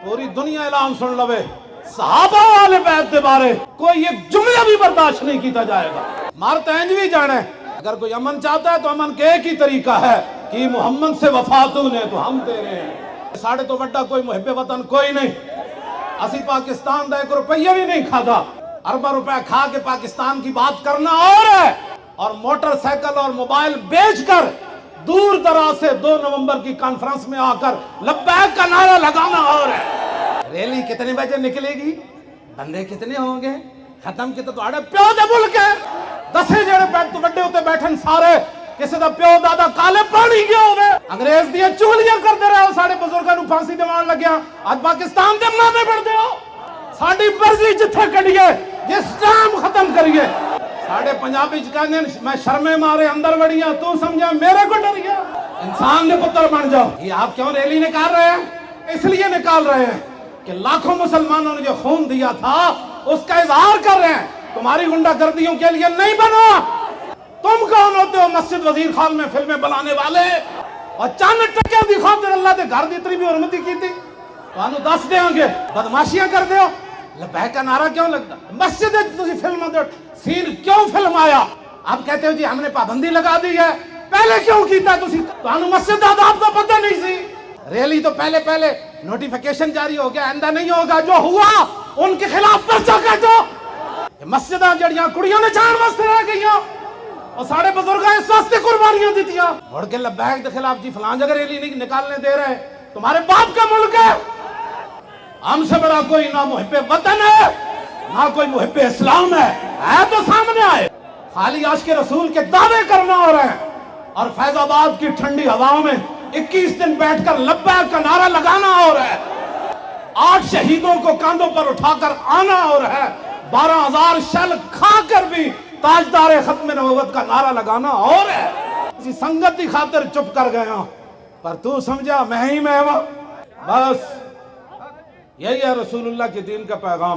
पूरी दुनिया ऐलान सुन लवे, सहाबा वाले बैत के बारे कोई एक जुमला भी बर्दाश्त नहीं किया जाएगा। मारते इंज भी जाने, अगर कोई अमन चाहता है तो अमन के एक ही तरीका है कि मोहम्मद से वफा तूने तो हम तेरे हैं। साढ़े तो बड़ा कोई मुहिब्बे वतन कोई नहीं। असी पाकिस्तान का 1 रुपया भी नहीं खाता, अरबा रुपया खा के पाकिस्तान की बात करना और है, और मोटरसाइकिल और मोबाइल बेचकर दूर दराज से 2 नवंबर की कॉन्फ्रेंस में आकर लब्बैक का नारा लगाना और है। रैली कितने बजे निकलेगी, बंदे कितने होंगे, खत्म कितने तो आड़े प्यो दे मुल्क है। 10 जेड़े बैठ तो बड़े होते बैठन सारे, किसी का प्यो दादा काले पानी गया होवे, अंग्रेज दिया चुगलियां करते रहे, साढ़े बुजुर्गों को फांसी दिवान लग्या, आज पाकिस्तान दे मामे बढ़ते हो। साड़ी मर्जी जिथे कढ़िए, ये इस्लाम खत्म करिए। साढ़े पंजाबी कहने मैं शर्मे मारे अंदर बढ़िया, तू समझा मेरे को डर गया। इंसान के पुत्र बन जाओ। ये आप क्यों रैली निकाल रहे हैं? इसलिए निकाल रहे हैं कि लाखों मुसलमानों ने जो खून दिया था उसका इजहार कर रहे हैं। तुम्हारी गुंडागर्दियों के लिए नहीं बना। तुम कौन होते हो मस्जिद वजीर खान में फिल्में बनाने वाले, और चंद टके की खातिर अल्लाह के घर की इतनी भी हुरमती की थी। तो दस देंगे बदमाशियां कर दो, लब्बैक का नारा क्यों लगता? मस्जिद फिल्म सीन क्यों फिल्म आया? आप कहते हो जी हमने पाबंदी लगा दी है, पहले क्यों कीता तुसी? तो मस्जिद का आदाब तो पता नहीं सी। रैली तो पहले नोटिफिकेशन जारी हो गया, आंदा नहीं होगा। जो हुआ उनके खिलाफ पर्चा काटो। मस्जिद जड़ियां कुड़ियों ने जान वास्ते रह गई, और साढ़े बुजुर्ग इस वास्ते कुर्बानियां दी थी। मुड़ के लब्बैक के खिलाफ जी फलां जगह रैली नहीं निकालने दे रहे, तुम्हारे बाप का मुल्क है। हमसे बड़ा कोई ना मुहिब्बे वतन है ना कोई मुहिब्बे इस्लाम है तो सामने आए। खाली आशिक़े रसूल के दावे करना हो रहे हैं, और फैजाबाद की ठंडी हवाओं में 21 दिन बैठकर लब्बैक का नारा लगाना हो रहा है। 8 शहीदों को कांधों पर उठाकर आना हो रहा है। 12,000 शल खाकर भी ताजदार खत्म नबूवत का नारा लगाना और है। किसी संगत की खातिर चुप कर गया, पर तू समझा मैं ही मैं बस। यही है रसूलुल्लाह के दीन का पैगाम।